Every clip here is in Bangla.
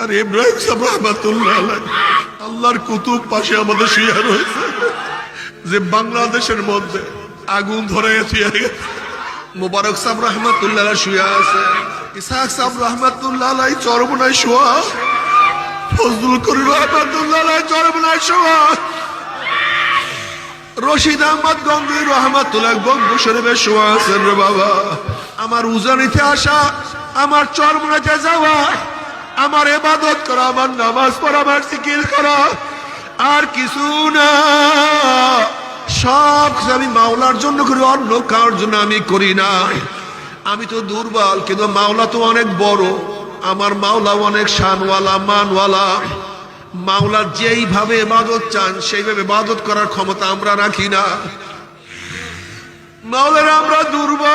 আর ইব্রাহিম সাহেব রহমাতুল্লাহ আলাইহি আল্লাহর কুতুব পাশে আমাদের শুয়ে রয়েছে, যে বাংলাদেশের মধ্যে আগুন ধরে গেছে। মুবারক সাহেব রহমাতুল্লাহ আলাইহি শুয়ে আছে, ইসহাক সাহেব রহমাতুল্লাহ আলাইহি চরমনায় শোয়া, ফজলুল করিম রহমাতুল্লাহ আলাইহি চরমনায় শোয়া, রশিদ আহমদ গঙ্গুই রহমাতুল্লাহ গঙ্গু শরীফে শোয়া আছেন রে বাবা। আমার উজানিতে আসা, আমার চরমনাতে যাওয়া, আমার ইবাদত করা, আমার নামাজ পড়া, আমার জিকির করা, আর কিছু না। সব আমি মাওলার জন্য করি, অন্য কারোর জন্য আমি করি না। আমি তো দুর্বল, কিন্তু মাওলা তো অনেক বড়। আমার মাওলা অনেক শানওয়ালা, মানওয়ালা। মাওলা যেইভাবে ইবাদত চান সেইভাবে ইবাদত করার ক্ষমতা আমরা রাখি না। মাওলার আমরা দুর্বল।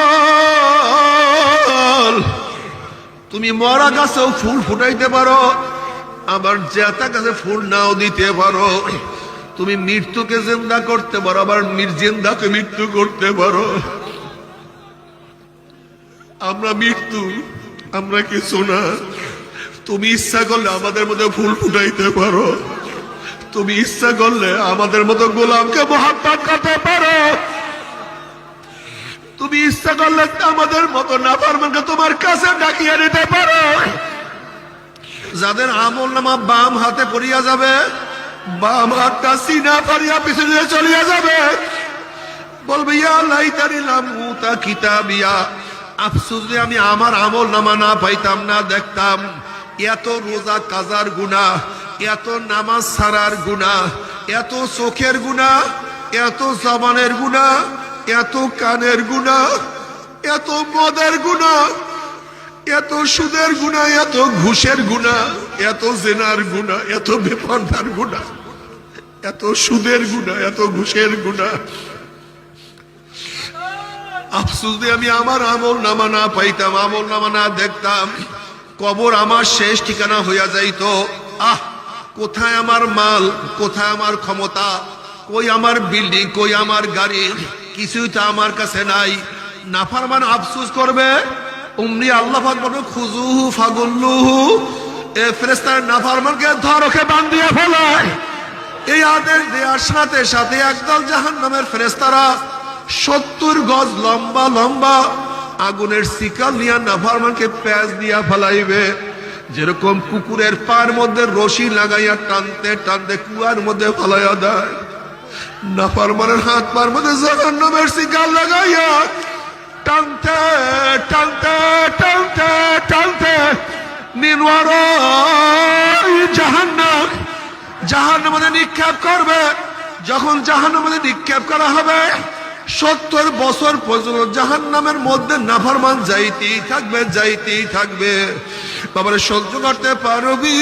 তুমি মরা গাছেও ফুল ফুটাইতে পারো, আবার জেতা গাছে ফুল নাও দিতে পারো। তুমি মৃত্যুকে জিন্দা করতে পারো, আবার জিন্দাকে মৃত্যু করতে পারো। আমরা মৃত্যু, আমরা কিছু না। তুমি ইচ্ছা করলে আমাদের মধ্যে ফুল ফুটাইতে পারো, তুমি ইচ্ছা করলে আমাদের মতো গোলামকে মোহাব্বত করতে পারো, তুমি ইচ্ছা করলে আমাদের মতো নাফরমানকে তোমার কাছে ডাকিয়ে নিতে পারো। যাদের আমল নামা বাম হাতে পড়িয়া যাবে, বাম হাতটা সিনা ফাড়িয়া পিছনে চলিয়া যাবে, বলবে ইয়া লাইতানি লাম উতা কিতাবিয়া, আফসোস যে আমি আমার আমল নামা না পাইতাম, না দেখতাম। এত রোজা কাজার গুনাহ, এত নামাজ ছাড়ার গুনাহ, এত চোখের গুনাহ, এত জবানের গুনাহ, এত কানের গুনাহ, এত মদের গুনাহ, এত সুদের গুনাহ, এত ঘুষের গুনাহ, এত জেনার গুনাহ, এত বেপরদার গুনাহ, এত সুদের গুনাহ, এত ঘুষের গুনাহ। আফসোস যে আমি আমার আমল নামা না পাইতাম, আমল নামা না দেখতাম, কবর আমার শেষ ঠিকানা হইয়া যাইতো। কোথায় আমার মাল, কোথায় আমার ক্ষমতা, কই আমার বিল্ডিং, কই আমার গাড়ি, কিছুই তো আমার কাছে নাই। নাফরমান আফসোস করবে, উমনি আল্লাহ পাক বলবে খুজুহু ফাগুল্লুহু, এ ফেরেশতার নাফরমানকে ধরকে বান্ধিয়ে ফেলো। এই আদেশ দেওয়ার সাথে সাথে একদল জাহান্নামের ফেরেশতারা 70 গজ লম্বা লম্বা আগুনের শিকল নিয়ে নাফরমানকে প্যাঁচ দিয়া ফেলাইবে। যেরকম কুকুরের পায়ের মধ্যে রশি লাগাইয়া টানতে টানতে কুয়ার মধ্যে ফেলাইয়া দেয়, নাফরমানের হাত পায়ের মধ্যে জাহান্নামের শিকল লাগাইয়া টানতে টানতে টানতে টানতে মিনওয়ারা জাহান্নাম, জাহান্নামের মধ্যে নিক্ষেপ করবে। যখন জাহান্নামের মধ্যে নিক্ষেপ করা হবে, 70 বছর পর্যন্ত জাহান্নামের মধ্যে নাফরমান যাইতেই থাকবে, যাইতেই থাকবে। বাবারে সহ্য করতে পারবি?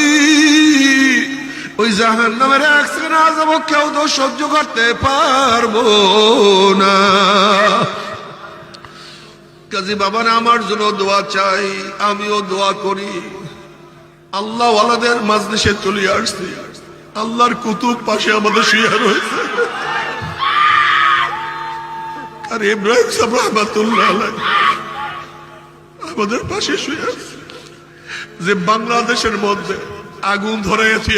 ওই জাহান্নামের এক সেকেন্ড আযাব কেউ তো সহ্য করতে পারবো না। কাজী বাবারা আমার জন্য দোয়া চাই, আমিও দোয়া করি। আল্লাহ ওয়ালাদের মাজলিসে চলে আসছি, আল্লাহর কুতুব পাশে আমাদের শুয়ে রয়েছে। আর ইব্রাহিম সাহেব রহমাতুল্লাহ আলাইহি আমাদের পাশে শুয়ে আছে, যে বাংলাদেশের মধ্যে আগুন ধরে গেছে।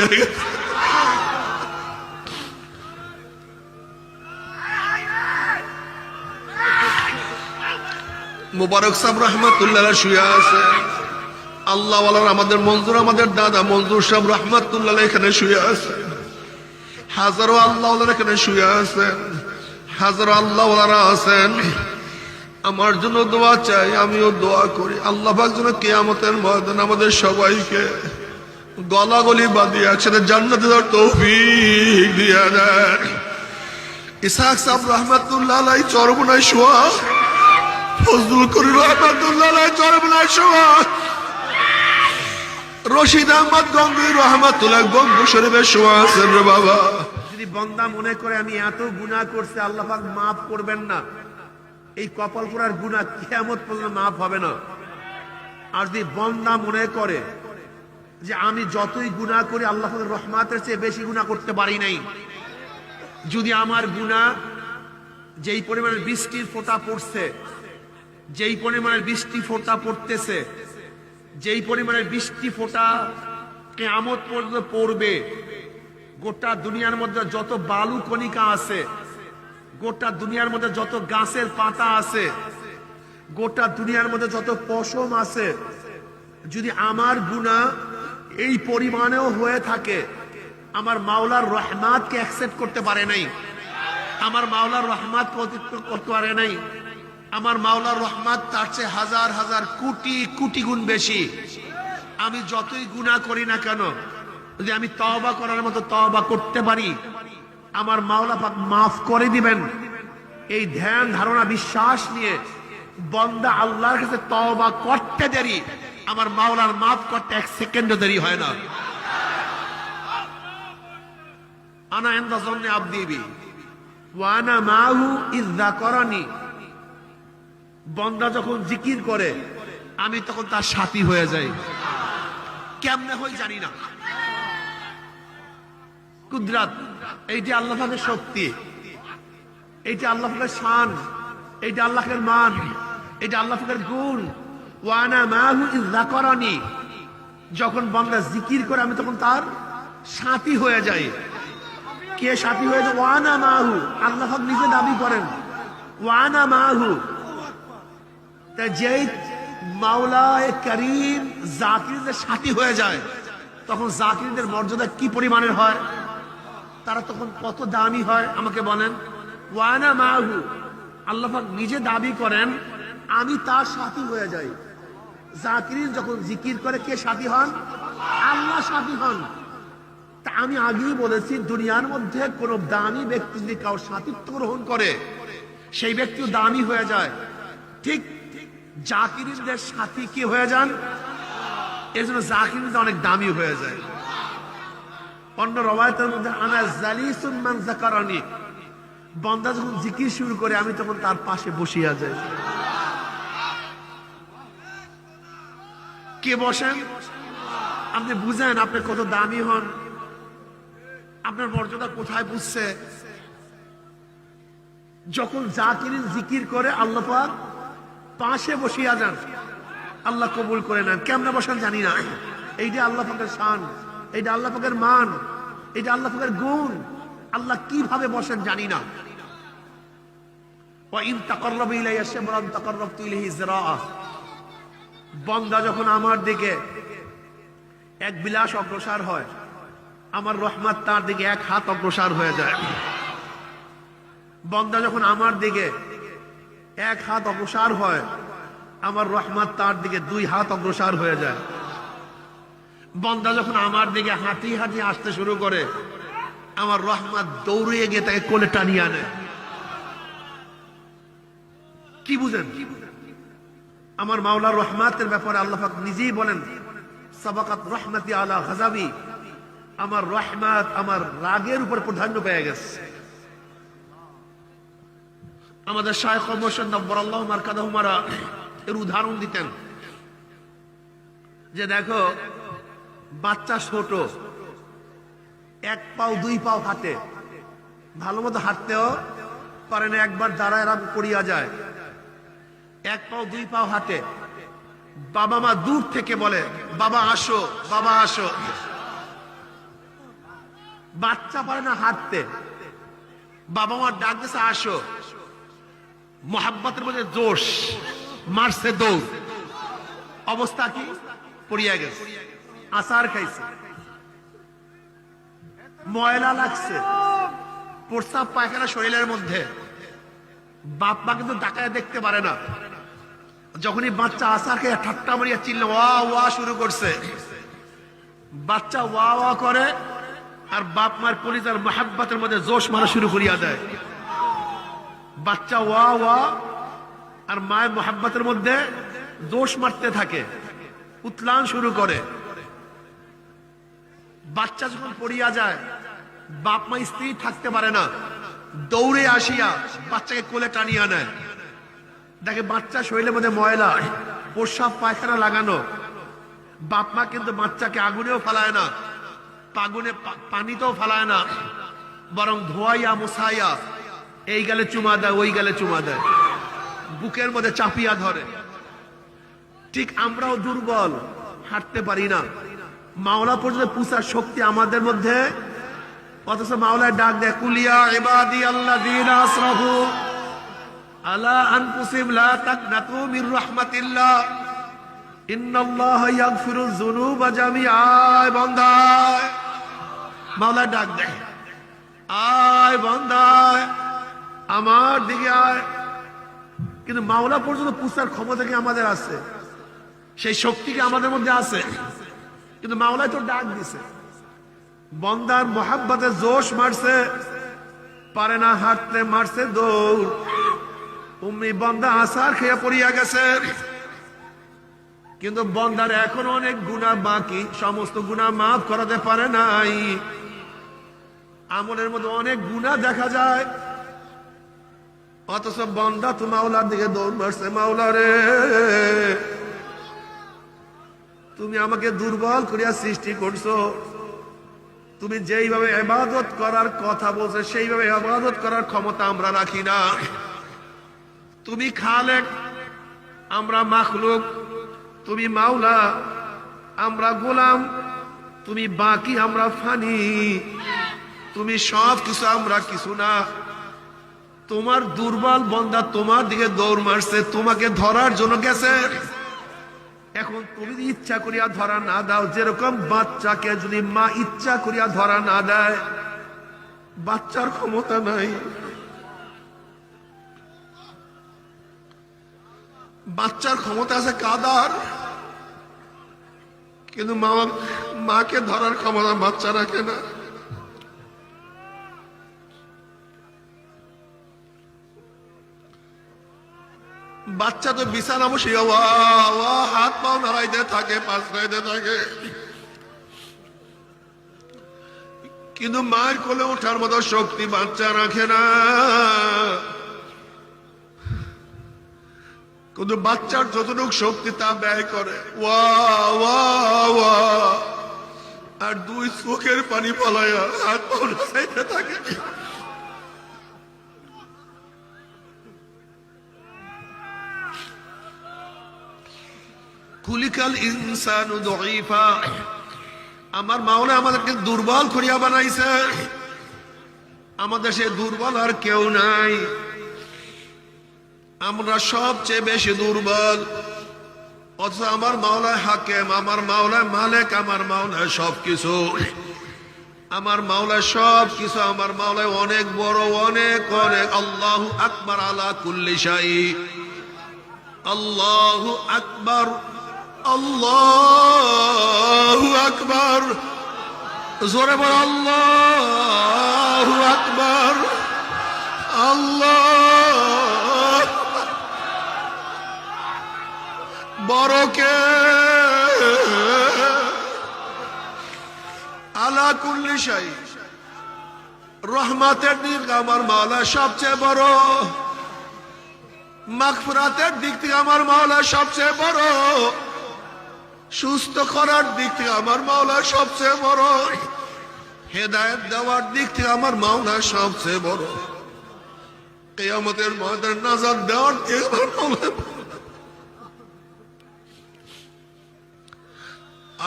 মুবারক সাহেব রহমাতুল্লাহ আলাইহি শুয়ে আছে। আল্লাহ ওয়ালার আমাদের মঞ্জুর, আমাদের দাদা মঞ্জুর সাহেব রহমাতুল্লাহ আলাইহি এখানে শুয়ে আছে। হাজারো আল্লাহ ওয়ালার এখানে শুয়ে আছেন, হাজারো আল্লাহ ওয়ালারা আছেন। আমার জন্য দোয়া চাই, আমিও দোয়া করি। আল্লাহ পাক যেন কিয়ামতের ময়দানে আমাদের সবাইকে গলাগলি বাঁধিয়ে একসাথে জান্নাতে যাওয়ার তৌফিক দিয়ে দেন। ইসহাক সাহেব রহমাতুল্লাহ আলাইহি চরমনায় শোয়া, ফজলুল করিম রহমাতুল্লাহ আলাইহি চরমনায় শোয়া, রশিদ আহমদ গঙ্গুই রহমাতুল্লাহ গঙ্গু শরীফে শোয়া আছেন রে বাবা। যদি বান্দা মনে করে আমি এত গুনাহ করছি, আল্লাহ পাক মাফ করবেন না, এই কপাল পোড়ার গুনাহ কিয়ামত পর্যন্ত মাফ হবে না। আর যদি বান্দা মনে করে যে আমি যতই গুনাহ করি আল্লাহ পাকের রহমতের চেয়ে বেশি গুনাহ করতে পারি নাই, যদি আমার গুনাহ যেই পরিমাণের বৃষ্টির ফোঁটা পড়ছে, যেই পরিমাণের বৃষ্টি ফোঁটা পড়তেছে, যেই পরিমাণের বৃষ্টি ফোঁটা কিয়ামত পর্যন্ত পড়বে। গোটা দুনিয়ার মধ্যে যত বালু কণিকা আছে, গোটা দুনিয়ার মধ্যে যত গাছের পাতা আছে, গোটা দুনিয়ার মধ্যে যত পশম আছে, যদি আমার গুনাহ এই পরিমাণেও হয়ে থাকে, আমার মাওলার রহমতকে অ্যাকসেপ্ট করতে পারে নাই, আমার মাওলার রহমত করতে পারে নাই। আমার মাওলার রহমত তার চেয়ে হাজার হাজার কোটি কোটি গুণ বেশি। আমি যতই গুনাহ করি না কেন, যদি আমি তওবা করার মতো তওবা করতে পারি, আমার মাওলা পাক মাফ করে দিবেন। এই ধ্যান ধারণা বিশ্বাস নিয়ে বান্দা আল্লাহর কাছে তওবা করতে দেরি, আমার মাওলার মাফ করতে এক সেকেন্ডও দেরি হয় না। আনা ইনদা যন্নি আবদি বি ওয়া আনা মাহু ইয যাকারানি। বান্দা যখন জিকির করে আমি তখন তার সাথী হয়ে যাই। কেমনে হয় জানি না। কুদরত, এইটা আল্লাহ পাকের শক্তি, এইটা আল্লাহ পাকের শান, এইটা আল্লাহের মান, এটা আল্লাহ পাকের গুণ। ওয়া আনা মাহু ইয যাকারানি। যখন বান্দা জিকির করে আমি তখন তার সাথী হয়ে যাই। কে সাথী হয়ে যায়? ওয়া আনা মাহু, আল্লাহ পাক নিজে দাবি করেন ওয়া আনা মাহু। তাই যেই মাওলায়ে কারীম জাকিরদের সাথী হয়ে যায়, তখন জাকিরদের মর্যাদা কি পরিমাণের হয়, তারা তখন কত দামি হয় আমাকে বলেন। ওয়া আনা মাহু, আল্লাহ পাক নিজে দাবি করেন আমি তার সাথী হয়ে যাই। জাকিরিন যখন জিকির করে কে সাথী হন? আল্লাহ সাথী হন। তা আমি আগেই বলেছি, দুনিয়ার মধ্যে কোন দামি ব্যক্তি যদি কারোর সাথীত্ব গ্রহণ করে, সেই ব্যক্তিও দামি হয়ে যায়। ঠিক জাকিরিনদের সাথী কি হয়ে যান, এর জন্য জাকিরিনদের অনেক দামি হয়ে যায়। অন্য রওয়ায়াতের মধ্যে আনা জালিসুন মান যাকারানি, বান্দা যখন জিকির শুরু করে আমি তখন তার পাশে বসিয়া যাই। কে বসেন? আপনি বুঝেন আপনি কত দামি হন, আপনার মর্যাদা কোথায় বুঝছে। যখন জাকিরিন জিকির করে আল্লাহ পাক পাশে বসিয়া যান, আল্লাহ কবুল করে নেন। কেমনে বসেন জানি না, এইটা আল্লাহ পাকের শান, এইটা আল্লাহ পাকের মান, এটা আল্লাহ পাকের গুণ। আল্লাহ কিভাবে বসেন জানি না। ওয়া ইন তাকাররাবা ইলাইয়া শিবরান তাকাররাবতু ইলাইহি যিরাআ। বান্দা যখন আমার দিকে এক বিলাস অগ্রসর হয়, আমার রহমত তার দিকে এক হাত অগ্রসর হয়ে যায়। বান্দা যখন আমার দিকে এক হাত অগ্রসর হয়, আমার রহমত তার দিকে দুই হাত অগ্রসর হয়ে যায়। বান্দা যখন আমার দিকে হাঁটি হাঁটি আসতে শুরু করে, আমার রহমত দৌড়ে গিয়ে তাকে কোলে টানিয়ে আনে। কি বুঝেন? আমার মাওলার রহমতের ব্যাপারে আল্লাহ পাক নিজেই বলেন, সাবাকাত রহমতি আলা গাযাবি। আমার রহমত আমার রাগের উপর প্রাধান্য পেয়ে গেছে। আমাদের শায়খ মুর্শিদ নব্বরাল্লাহু মারকাদাহুমারা এর উদাহরণ দিতেন যে দেখো, বাচ্চা ছোট, এক পাও দুই পাও হাঁটে, ভালো মতো হাঁটতেও পারে না, একবার দাঁড়ায় এরা পড়িয়া যায়। এক পাও দুই পাও হাঁটে, বাবা মা দূর থেকে বলে বাবা আসো, বাবা আসো। বাচ্চা পারে না হাঁটতে, বাবা মা ডাক দিছে আসো। মোহাব্বতের মধ্যে জোশ, মারছে দৌড়, অবস্থা কি? পড়িয়া গেছে, আসার খাইছে, ময়লা লাগছে, প্রস্রাব পায়খানা শরীরের মধ্যে। বাপ মা কিন্তু তাকায় দেখতে পারে না। যখনই বাচ্চা আসার খেয়ে ঠাট্টা মারিয়া চিল্লা ওয়া ওয়া শুরু করছে, বাচ্চা ওয়া ওয়া করে আর বাপ মার কলিজার মোহাব্বতের মধ্যে জোশ মারা শুরু করিয়া দেয়। বাচ্চা ওয়া ওয়া আর মায়ের মোহাব্বতের মধ্যে জোশ মারতে থাকে, উতলান শুরু করে। বাচ্চা যখন পড়িয়া যায়, বাপ মা স্ত্রী থাকতে পারে না, দৌড়ে আসিয়া বাচ্চাকে কোলে টানিয়া নেয়। দেখে বাচ্চা শরীরের মধ্যে ময়লা, প্রস্রাব পায়খানা লাগানো। বাপ মা কিন্তু বাচ্চাকে আগুনেও ফালায় না, পানিতেও ফালায় না, বরং ধোয়াইয়া মুছাইয়া এই গেলে চুমা দেয়, ওই গেলে চুমা দেয়, বুকের মধ্যে চাপিয়া ধরে। ঠিক আমরাও দুর্বল, হাঁটতে পারি না, মাওলা পর্যন্ত পুষার শক্তি আমাদের মধ্যে, অথচ মাওলায় ডাক দেয় কুলিয়া ইবাদি আল্লাযীনা আসরাফু আলা আনফুসিহিম লা তাকনাতু মির রাহমাতিল্লাহ ইন্নাল্লাহা ইয়াগফিরুয যুনুবা জামিআ। বান্দা মাওলায় ডাক দেয়, আয় বান্দা আমার দিকে আয়। কিন্তু মাওলা পর্যন্ত পুষার ক্ষমতা কি আমাদের আছে? সেই শক্তি কি আমাদের মধ্যে আছে? কিন্তু মাওলায় তো ডাক দিছে, বন্দার মোহাব্বতে জোশ মারছে, পারে না হাঁটতে, মারছে দৌড়। উম্মি বন্দা আসার খেয়ে পড়িয়া গেছে, কিন্তু বন্দার এখন অনেক গুনাহ বাকি, সমস্ত গুনাহ মাফ করাতে পারে নাই। আমলের মধ্যে অনেক গুনাহ দেখা যায়, অথচ বন্দা তো মাওলার দিকে দৌড় মারছে। মাওলা রে, তুমি আমাকে দুর্বল করিয়া সৃষ্টি করছো, তুমি যেইভাবে ইবাদত করার কথা বলছো সেইভাবে ইবাদত করার ক্ষমতা আমরা রাখি না। তুমি খালেক, আমরা মাখলুক। তুমি মাওলা, আমরা গোলাম। তুমি বাকি, আমরা ফানি। তুমি সব কিছু, আমরা কিছু না। তোমার দুর্বল বন্দা তোমার দিকে দৌড় মারছে, তোমাকে ধরার জন্য গেছে। এখন তুমি ইচ্ছা করিয়া ধরা না দাও, যেরকম বাচ্চাকে যদি মা ইচ্ছা করিয়া ধরা না দেয়, বাচ্চার ক্ষমতা নাই। বাচ্চার ক্ষমতা আছে কাদার, কিন্তু মাকে ধরার ক্ষমতা বাচ্চা রাখে না। বাচ্চা তো বিছানা বসে হাত পাও নাড়াইতে থাকে, পাঁচড়াইতে থাকে, কিন্তু মায়ের কোলে ওঠার মতো শক্তি বাচ্চা রাখে না। কিন্তু বাচ্চার যতটুকু শক্তি তা ব্যয় করে, আর দুই চোখের পানি ফলাইয়া হাত পাও নাড়াইতে থাকে। খুলিকাল ইনসানু দাঈফা। আমার মাওলা আমাদেরকে দুর্বল করিয়া বানাইছে, আমাদের সে দুর্বল আর কেউ নাই। আমরা সবচেয়ে বেশি দুর্বল, অথচ আমার মাওলায় হাকেম, আমার মাওলায় মালিক, আমার মাওলায় সবকিছু, আমার মাওলায় সবকিছু, আমার মাওলায় অনেক বড়, অনেক অনেক। আল্লাহু আকবার আলা কুল্লি শাই। আল্লাহু আকবার, আল্লাহু আকবার। জোরে বল আল্লাহু আকবার। আল্লাহ বড় কে? আলা কুল্লি শাই। রহমতের দিক আমার মাওলা সবচেয়ে বড়, মাগফিরাতের দিক থেকে আমার মাওলা সবচেয়ে বড়, সুস্থ করার দিক থেকে আমার মাওলা সবচেয়ে বড়, হেদায়েত দেওয়ার দিক থেকে আমার মাওলা সবচেয়ে বড়, কিয়ামতের ময়দানে নাজাত দেওয়ার দিক থেকে আমার মাওলা,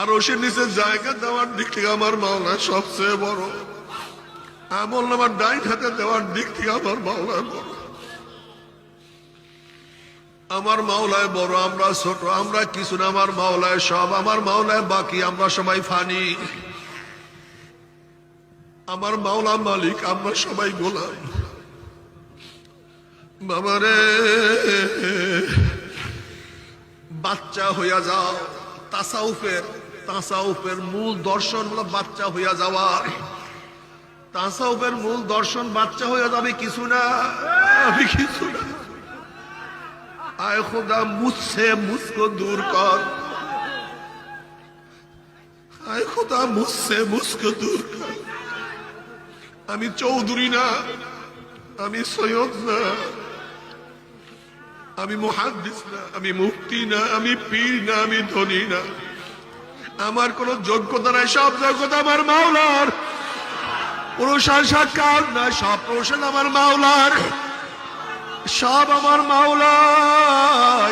আরশের নিচে জায়গা দেওয়ার দিক থেকে আমার মাওলা সবচেয়ে বড়, আমল নামার ডাইন হাতে দেওয়ার দিক থেকে আমার মাওলা বড়। আমার মাওলায় বড়, আমরা ছোট, আমরা কিছু না। আমার মাওলায় সব, আমার মাওলায় বাকি, আমরা সবাই ফানি। আমার মাওলা মালিক, আমরা সবাই গোলাম। বাবারে, বাচ্চা হইয়া যাও। তাসাউফের মূল দর্শন হলো বাচ্চা হইয়া যাওয়া। তাসাউফের মূল দর্শন বাচ্চা হইয়া যাবে, কিছু না, আমি কিছু না। आए खुदा मुझसे मुझको दूर कर, आए खुदा मुझसे मुझको दूर कर। আমি চৌধুরী না, আমি সৈয়দ না, আমি মুহাদ্দিস না, আমি মুফতি না, আমি পীর না, আমি ধনী না। আমার কোন যোগ্যতা নাই, সব যোগ্যতা আমার মাওলার। প্রশংসা কার না, সব প্রশংসা আমার মাওলার, সব আমার মাওলা।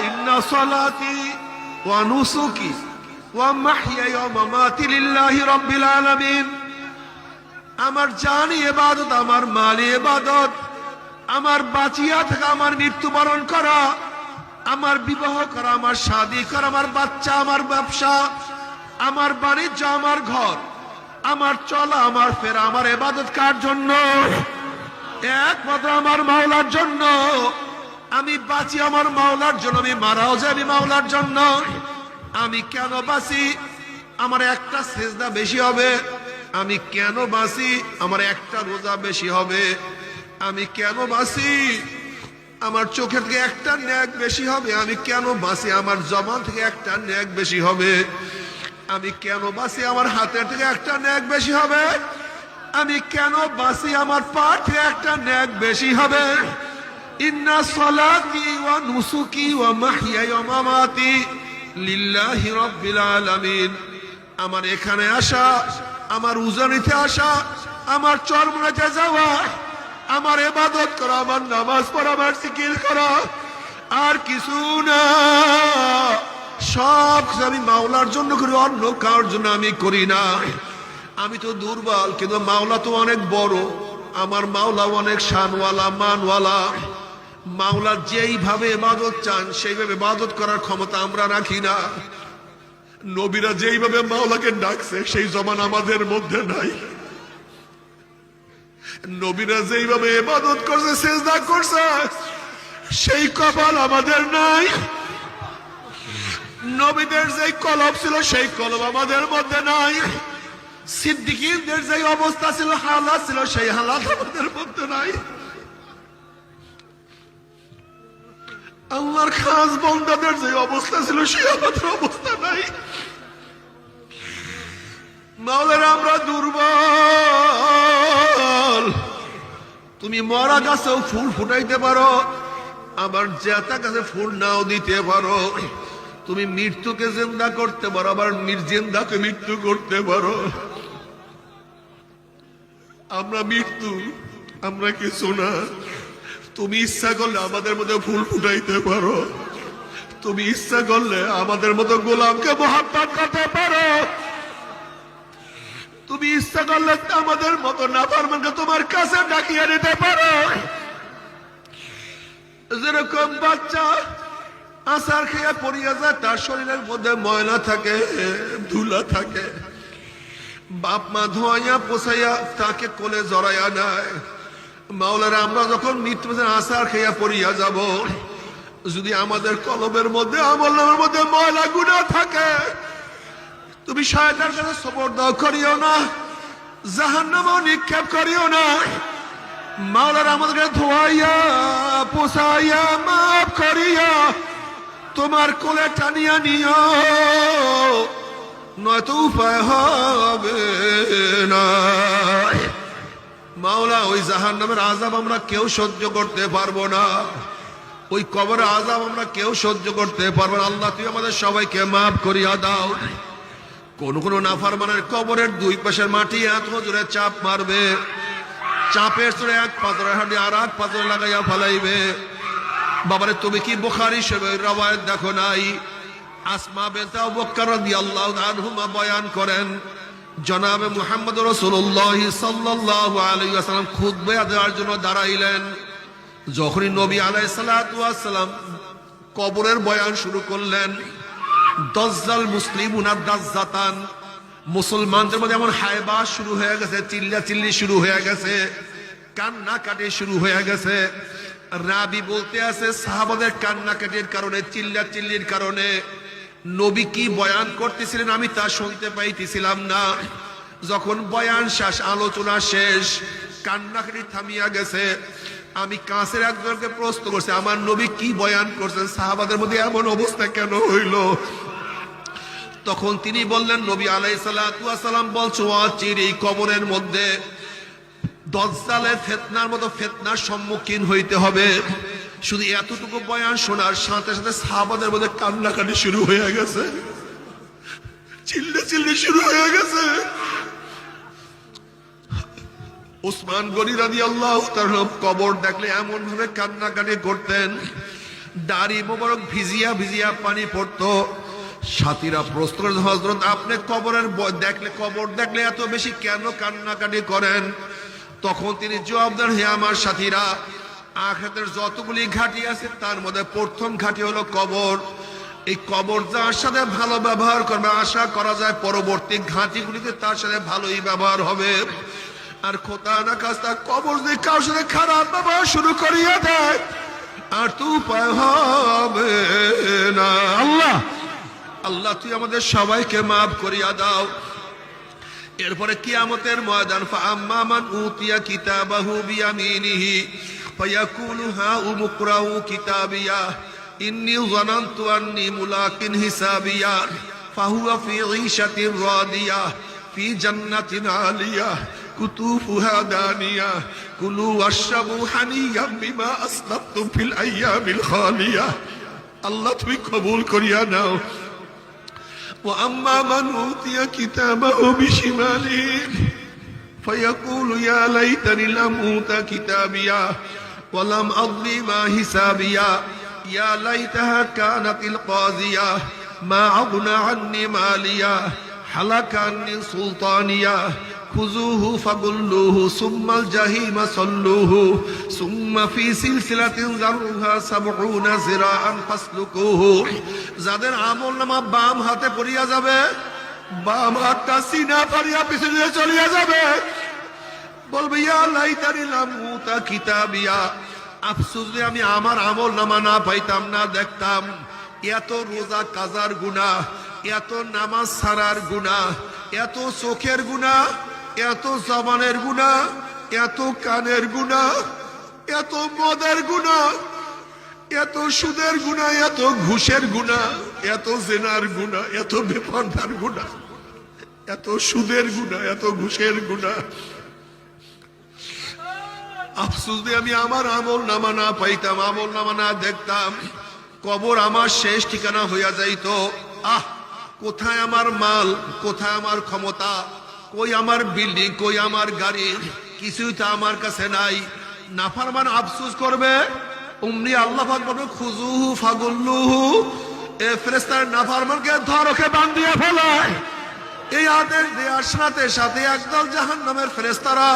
ইন্না সালাতি ওয়া নুসুকি ওয়া মাহইয়ায়া ওয়া মামাতি লিল্লাহি রাব্বিল আলামিন। আমার জান ইবাদত, আমার মাল ইবাদত, আমার বাঁচিয়া থাকা, আমার মৃত্যুবরণ করা, আমার বিবাহ করা, আমার শাদী করা, আমার বাচ্চা, আমার ব্যবসা, আমার বাণিজ্য, আমার ঘর, আমার চলা, আমার ফেরা, আমার ইবাদত কার জন্য? একমাত্র আমার মাওলার জন্য। আমি বাঁচি আমার মাওলার জন্য, আমি মারাও যাই আমি মাওলার জন্য। আমি কেন বাঁচি? আমার একটা সিজদা বেশি হবে। আমি কেন বাঁচি? আমার একটা রোজা বেশি হবে। আমি কেন বাঁচি? আমার চোখের থেকে একটা নেক বেশি হবে। আমি কেন বাঁচি? আমার জবান থেকে একটা নেক বেশি হবে। আমি কেন বাঁচি? আমার হাতের থেকে একটা নেক বেশি হবে। আমি কেন বাঁচি? আমার পা থেকে একটা নেক বেশি হবে। ইন্না সালাতি ওয়া নুসুকি ওয়া মাহইয়ায়া ওয়া মামাতি লিল্লাহি রাব্বিল আলামিন। আমার এখানে আসা, আমার উজানিতে আসা, আমার চরমনাতে যাওয়া, আমার ইবাদত করা, আমার নামাজ পড়া, আমার জিকির করা, আর কিছু না। সব আমি মাওলার জন্য করি, অন্য কারোর জন্য আমি করি না। আমি তো দুর্বল, কিন্তু মাওলা তো অনেক বড়। আমার মাওলা অনেক শানওয়ালা, মানওয়ালা। মাওলা যেইভাবে ইবাদত চান সেইভাবে ইবাদত করার ক্ষমতা আমরা রাখি না। নবীরা যেইভাবে মাওলাকে ডাকছে সেই জমান আমাদের মধ্যে নাই। নবীরা যেইভাবে ইবাদত করছে, সিজদা করছে, সেই কপাল আমাদের নাই। নবীদের যেই কলব ছিল সেই কলব আমাদের মধ্যে নাই। সিদ্দিকীনদের যে অবস্থা ছিল, হালাত ছিল, সেই হালাত আমাদের মধ্যে নাই। আল্লাহর খাস বান্দাদের যে অবস্থা ছিল সেই আমাদের অবস্থা নাই। মাওলানা আমরা দুর্বল। তুমি মরা গাছেও ফুল ফুটাইতে পারো, আবার জেতা গাছে ফুল নাও দিতে পারো। তুমি মৃত্যুকে জিন্দা করতে পারো, আবার নির্জিন্দাকে মৃত্যু করতে পারো। আমরা মৃত্যু, আমরা কিছু না। তুমি ইচ্ছা করলে আমাদের মধ্যে ফুল ফুটাইতে পারো। তুমি ইচ্ছা করলে আমাদের মতো গোলামকে মোহাব্বত করতে পারো। তুমি ইচ্ছা করলে আমাদের মতো নাফরমানকে তোমার কাছে ডাকিয়ে নিতে পারো। যেরকম বাচ্চা আসার খেয়ে পড়িয়া যায়, তার শরীরের মধ্যে ময়লা থাকে, ধুলা থাকে, বাপ মা ধোয়াইয়া পোছাইয়া তাকে কোলে জড়াইয়া নেয়। মাওলানা আমরা যখন মৃত্যু আসার খেয়া পড়িয়া যাব, যদি আমাদের কলবের মধ্যে, আমল নামের মধ্যে ময়লা গুনাহ থাকে, তুমি শয়তানের কাছে সুপর্দ করিও না, জাহান্নামে নিক্ষেপ করিও না। মাওলানা আমাদেরকে ধোয়াইয়া পোছাইয়া মাফ করিয়া তোমার কোলে টানিয়া নিও, নয়তো উপায় হবে না। মাওলা ওই জাহান্নামের আযাব আমরা কেউ সহ্য করতে পারবো না। ওই কবরের আযাব আমরা কেউ সহ্য করতে পারবো না। আল্লাহ তুই আমাদের সবাইকে মাফ করিয়া দাও। কোন কোন নাফরমানের কবরের দুই পাশের মাটি এত জোরে চাপ মারবে, চাপের জোরে এক পাথরের হাঁটি আর এক পাথর লাগাইয়া ফেলাইবে। বাবারে তুমি কি বুখারী শরীফের রওয়ায়াত দেখো নাই? আসমা বিনতে আবু বকর রাদিয়াল্লাহু আনহুমা বয়ান করেন, জনাবে মুহাম্মদ রাসূলুল্লাহ সাল্লাল্লাহু আলাইহি ওয়াসাল্লাম খুতবা দেওয়ার জন্য দাঁড়াইলেন। যখনই নবী আলাইহিস সালাতু ওয়াস সালাম কবরের বয়ান শুরু করলেন, দাজ্জাল মুসলিমুনা দাজ্জাতান, মুসলমানদের মধ্যে এমন হায়বা শুরু হয়ে গেছে, চিল্লাচিল্লি শুরু হয়ে গেছে, কান্নাকাটি শুরু হয়ে গেছে। রাবি বলতে আছে সাহাবাদের কান্নাকাটির কারণে, চিল্লাচিল্লির কারণে নবী কি বয়ান করতেছিলেন আমি তা শুনতে পাইতেছিলাম না। যখন বয়ান শেষ, আলোচনা শেষ, কান্নাকাটি থামিয়া গেছে, আমি কাছের একজনকে প্রশ্ন করছি, আমার নবী কি বয়ান করছেন, সাহাবাদের মধ্যে এমন অবস্থা কেন হইল? তখন তিনি বললেন, নবী আলাইহিস সালাতু ওয়াস সালাম বলছো অচির এই কবরের মধ্যে দাজ্জালের ফিতনার মতো ফিতনার সম্মুখীন হইতে হবে। শুধু এতটুকু বয়ান শোনার সাথে সাথে সাহাবাদের মধ্যে কান্নাকাটি শুরু হয়ে গেছে, চিল্লাচিল্লি শুরু হয়ে গেছে। উসমান গনি রাদিয়াল্লাহু তাআলা কবর দেখলে এমন ভাবে কান্নাকাটি করতেন, দাড়ি মোবারক ভিজিয়া ভিজিয়া পানি পড়তো, সাথীরা প্রশ্ন করেন, হযরত আপনি কবর দেখলে এত বেশি কেন কান্নাকাটি করেন? তখন তিনি জবাব দেন, হে আমার সাথীরা, আখিরাতের যতগুলি ঘাঁটি আছে তার মধ্যে প্রথম ঘাঁটি হলো কবর। এই কবর যার সাথে ভালো ব্যবহার করবে, আশা করা যায় পরবর্তী ঘাঁটিগুলিতে তার সাথে ভালোই ব্যবহার হবে। আর খোদা না খাস্তা কবর যদি কারোর সাথে খারাপ ব্যবহার শুরু করিয়ে দেয়, আর তো উপায় হবে না। আল্লাহ তুই আমাদের সবাইকে মাফ করিয়া দাও। এরপরে কিয়ামতের ময়দান, ফাআম্মা মান উতিয়া কিতাবাহু বিয়ামিনিহি ফায়াকুলু হা উমকরাউ কিতাবিয়া ইন্নী যানানতু আন্নী মুলাকিন হিসাবিয়া ফাহুয়া ফি ঈশাতির রাদিয়া ফি জান্নাতিন আলিয়া কুতুফুহা দানিয়া কুলু ওয়াশরাবু হানিয়াম বিমা আসলাফতুম ফিল আইয়ামিল খালিয়া। আল্লাহ তুমি কবুল করিয়া নাও। وأما من أوتي كتابه بشماله فيقول يا ليتني لم أوت كتابيا ولم أضل ما حسابيا يا ليتها كانت القاضية ما أغنى عني ماليا هلك عني سلطانيا خذوه فغلوه ثم الجحيم صلوه ثم في سلسلة ذرعها 70 ذراعا فاسلكوه। যাদের আমলনামা বাম হাতে পড়িয়া যাবে, বাম হাতটা সিনা পড়িয়া পিছনে চলিয়া যাবে, বলবে ইয়া লাইতানি লাম উতা কিতাবিয়া, আফসোস যে আমি আমার আমলনামা না পাইতাম, না দেখতাম। এত রোজা কাজার গুনাহ, এত নামাজ ছাড়ার গুনাহ, এত চোখের গুনাহ, এত জবানের গুনাহ, এত কানের গুনাহ, এত মদের গুনাহ, এত সুদের গুনাহ, এত ঘুষের গুনাহ, এত জেনার গুনাহ, এত বেপরদার গুনাহ, এত সুদের গুনাহ, এত ঘুষের গুনাহ। আফসোস যে আমি আমার আমলনামা না পাইতাম, আমলনামা না দেখতাম, কবর আমার শেষ ঠিকানা হইয়া যাইতো। কোথায় আমার মাল, কোথায় আমার ক্ষমতা, কই আমার বিল্ডিং, কই আমার গাড়ি, কিছুই তো আমার কাছে নাই। নাফরমান আফসোস করবে, উমনি আল্লাহ পাক বলবে খুজুহু ফাগুল্লুহু, এ ফেরেশতার নাফরমানকে ধরকে বাঁধিয়ে ফেলো। এই আদেশ দেওয়ার সাথে সাথে একদল জাহান্নামের ফেরেশতারা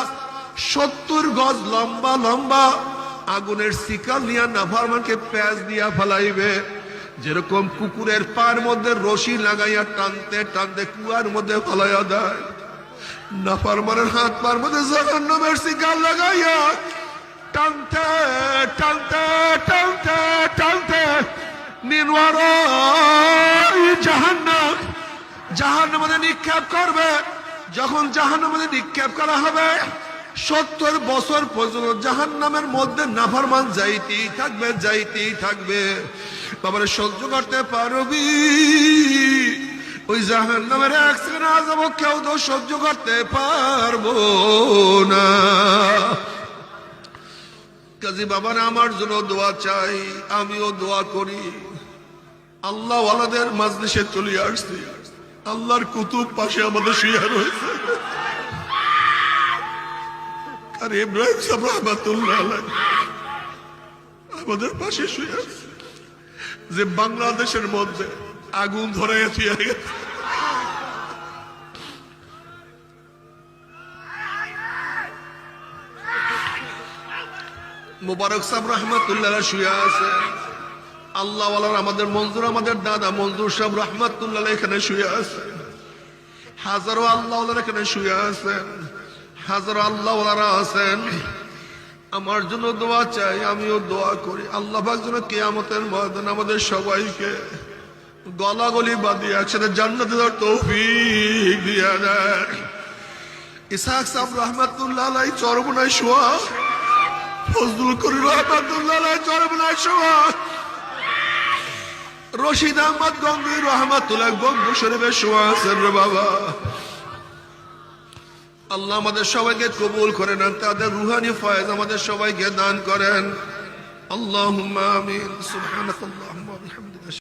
70 গজ লম্বা লম্বা আগুনের শিকল নিয়ে নাফরমানকে প্যাঁচ দিয়া ফেলাইবে। যেরকম কুকুরের পায়ের মধ্যে রশি লাগাইয়া টানতে টানতে কুয়ার মধ্যে ফেলাইয়া দেয়, নাফরমানের হাত পায়ের মধ্যে জাহান্নামের শিকল লাগাইয়া টানতে টানতে টানতে টানতে জাহান্নামে নিক্ষেপ করবে। যখন জাহান্নামে নিক্ষেপ করা হবে, 70 বছর পর্যন্ত জাহান্নামের মধ্যে নাফরমান যাইতেই থাকবে, যাইতেই থাকবে। বাবারে সহ্য করতে পারবি? ওই জাহান্নামের এক সেকেন্ড আযাব কেউ তো সহ্য করতে পারবো না। কাজী বাবার আমার জন্য দোয়া চাই, আমিও দোয়া করি। আল্লাহ ওয়ালাদের মাজলিসে চলে আসছি, আল্লাহর কুতুব পাশে আমাদের শুয়ে রয়েছে। আর ইব্রাহিম সাহেব রাহমাতুল্লাহ আলাইহি আমাদের পাশে শুয়ে আছে, যে বাংলাদেশের মধ্যে আগুন ধরে গেছে। মুবারক সাহেব রাহমাতুল্লাহ আলাইহি শুয়ে আছে। আল্লাহ ওয়ালার আমাদের মঞ্জুর, আমাদের দাদা মঞ্জুর সাহেব রাহমাতুল্লাহ আলাইহি এখানে শুয়ে আছে। হাজারো আল্লাহ ওয়ালার এখানে শুয়ে আছেন, হাজারো আল্লাহ ওয়ালারা আছেন। আমার জন্য দোয়া চাই, আমিও দোয়া করি। আল্লাহ পাক যেন কিয়ামতের ময়দানে আমাদের সবাইকে গলাগলি বাঁধিয়ে একসাথে জান্নাতে যাওয়ার তৌফিক দিয়ে দেয়। ইসহাক সাহেব রাহমাতুল্লাহ আলাইহি চরমনায় শোয়া, ফজলুল করিম রাহমাতুল্লাহ আলাইহি চরমনায় শোয়া, রশিদ আহমদ গঙ্গি রাহমাতুল্লাহ গঙ্গু শরীফে শোয়া আছেন রে বাবা। আল্লাহ আমাদের সবাইকে কবুল করেন, তাদের রুহানি ফয়েজ আমাদের সবাইকে দান করেন। আল্লাহুম্মা আমিন। সুবহানাকাল্লাহুম্মা ওয়া বিহামদিকা।